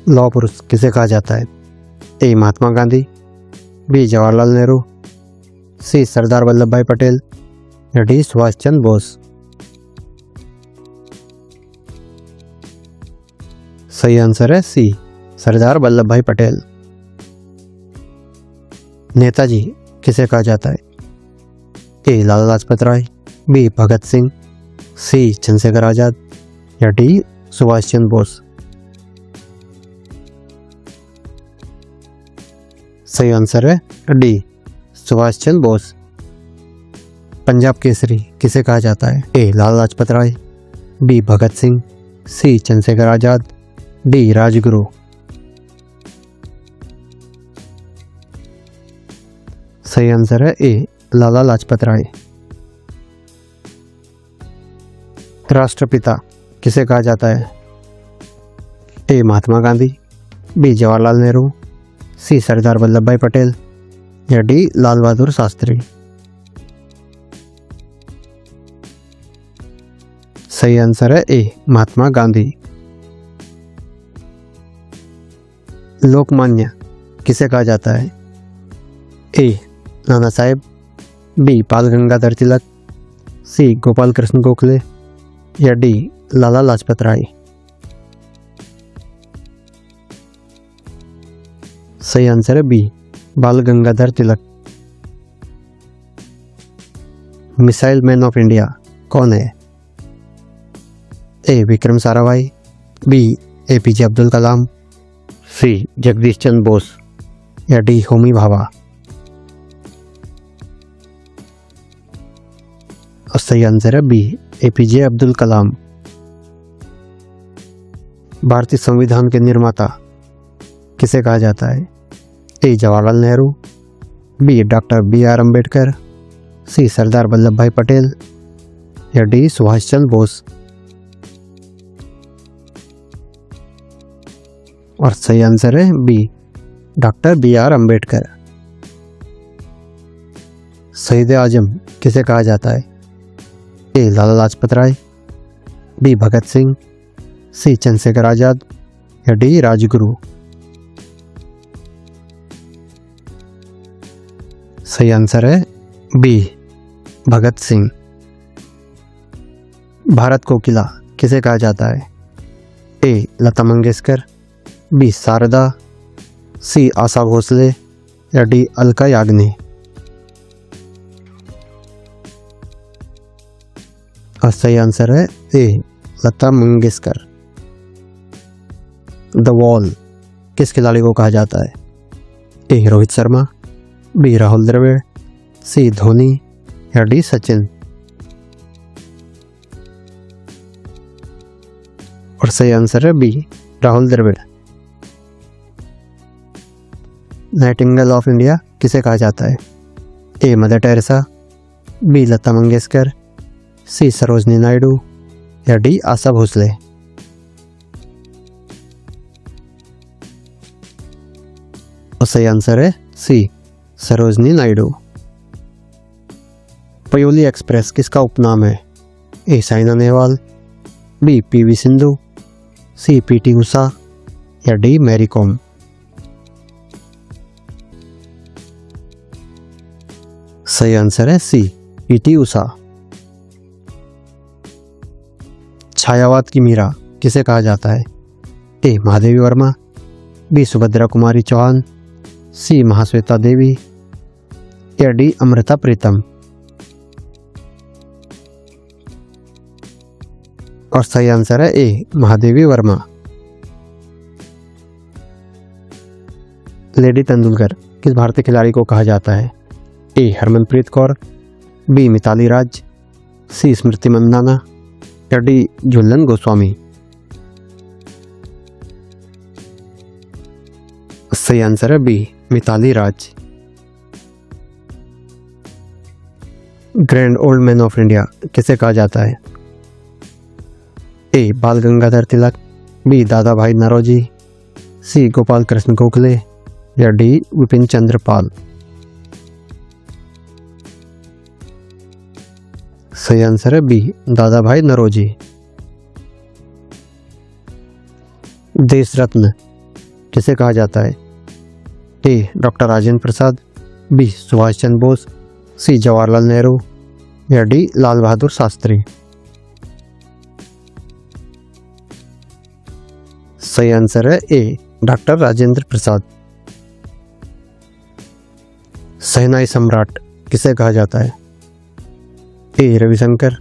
लौह पुरुष किसे कहा जाता है? ए महात्मा गांधी, बी जवाहरलाल नेहरू, सी सरदार वल्लभ भाई पटेल या डी सुभाष चंद्र बोस। सही आंसर है सी सरदार वल्लभ भाई पटेल। नेताजी किसे कहा जाता है? ए लाला लाजपत राय, बी भगत सिंह, सी चंद्रशेखर आजाद या डी सुभाष चंद्र बोस। सही आंसर है डी सुभाष चंद्र बोस। पंजाब केसरी किसे कहा जाता है? ए लाला लाजपत राय, बी भगत सिंह, सी चंद्रशेखर आजाद, डी राजगुरु। सही आंसर है ए लाला लाजपत राय। राष्ट्रपिता किसे कहा जाता है? ए महात्मा गांधी, बी जवाहरलाल नेहरू, सी सरदार वल्लभ भाई पटेल या डी लाल बहादुर शास्त्री। सही आंसर है ए महात्मा गांधी। लोकमान्य किसे कहा जाता है? ए नाना साहेब, बी बाल गंगाधर तिलक, सी गोपाल कृष्ण गोखले या डी लाला लाजपत राय। सही आंसर है बी बाल Gangadhar Tilak. Missile man of India कौन है? ए विक्रम साराभाई, बी एपीजे अब्दुल कलाम, सी जगदीश चंद्र बोस या डी होमी भाभा। और सही आंसर है बी एपीजे अब्दुल कलाम। भारतीय संविधान के निर्माता किसे कहा जाता है? A Jawaharlal Nehru, B doctor BR Ambedkar, C Sardar Vallabh Bhai Patel या डी सुभाष चंद्र बोस। और सही आंसर है बी डॉक्टर BR अम्बेडकर। शहीद आजम किसे कहा जाता है? ए लाला लाजपत राय, बी भगत सिंह, सी चंद्रशेखर आजाद या डी राजगुरु। सही आंसर है बी भगत सिंह। भारत कोकिला किसे कहा जाता है? ए लता मंगेशकर, बी शारदा, सी आशा भोसले या डी अलका याग्निक। और सही आंसर है ए लता मंगेशकर। द वॉल किस खिलाड़ी को कहा जाता है? ए रोहित शर्मा, बी राहुल द्रविड़, सी धोनी या डी सचिन। और सही आंसर है B Rahul Dravid. Nightingale of India किसे कहा जाता है? A Mother Teresa, B Lata Mangeshkar, C Sarojini Naidu या डी आशा भोसले। और सही आंसर है सी सरोजनी नायडू। पयोली एक्सप्रेस किसका उपनाम है? A Saina Nehwal, B PV Sindhu, C PT Usha या डी मैरी कॉम। सही आंसर है सी PT उषा। छायावाद की मीरा किसे कहा जाता है? A Mahadevi Verma, B Subhadra Kumari Chauhan, C Mahasweta Devi या डी अमृता प्रीतम। और सही आंसर है ए महादेवी वर्मा। लेडी तेंदुलकर किस भारतीय खिलाड़ी को कहा जाता है? A Harmanpreet Kaur, B Mithali Raj, C Smriti Mandhana या डी झूलन गोस्वामी। सही आंसर है B Mithali Raj. Grand old man of India किसे कहा जाता है? ए बाल गंगाधर तिलक, बी दादा भाई नौरोजी, सी गोपाल कृष्ण गोखले या डी विपिन चंद्र पाल। सही आंसर है बी दादा भाई नौरोजी। देश रत्न किसे कहा जाता है? ए डॉक्टर राजेंद्र प्रसाद, बी सुभाष चंद्र बोस, सी जवाहरलाल नेहरू या डी लाल बहादुर शास्त्री। सही आंसर है ए डॉक्टर राजेंद्र प्रसाद। शहनाई सम्राट किसे कहा जाता है? ए रविशंकर,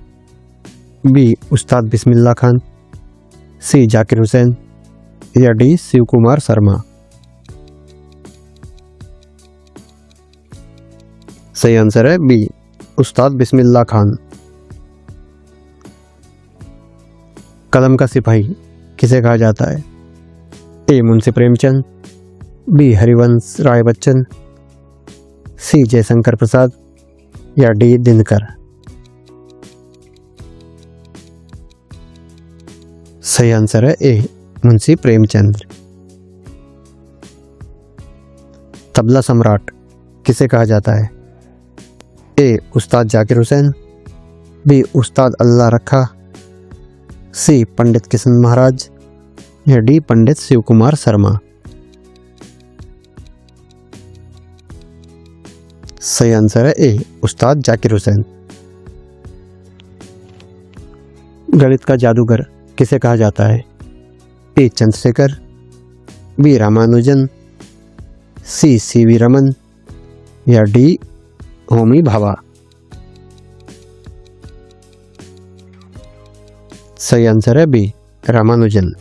बी उस्ताद बिस्मिल्लाह खान, सी जाकिर हुसैन या डी शिव कुमार शर्मा। सही आंसर है बी उस्ताद बिस्मिल्लाह खान। कलम का सिपाही किसे कहा जाता है? ए मुंशी प्रेमचंद, बी हरिवंश राय बच्चन, सी जयशंकर प्रसाद या डी दिनकर। सही आंसर है ए मुंशी प्रेमचंद। तबला सम्राट किसे कहा जाता है? ए उस्ताद जाकिर हुसैन, बी उस्ताद अल्लाह रखा, सी पंडित किशन महाराज या डी पंडित शिव कुमार शर्मा। सही आंसर है ए उस्ताद जाकिर हुसैन। गणित का जादूगर किसे कहा जाता है? ए चंद्रशेखर, बी रामानुजन, सी सीवी रमन या डी होमी भाभा। सही आंसर है बी रामानुजन।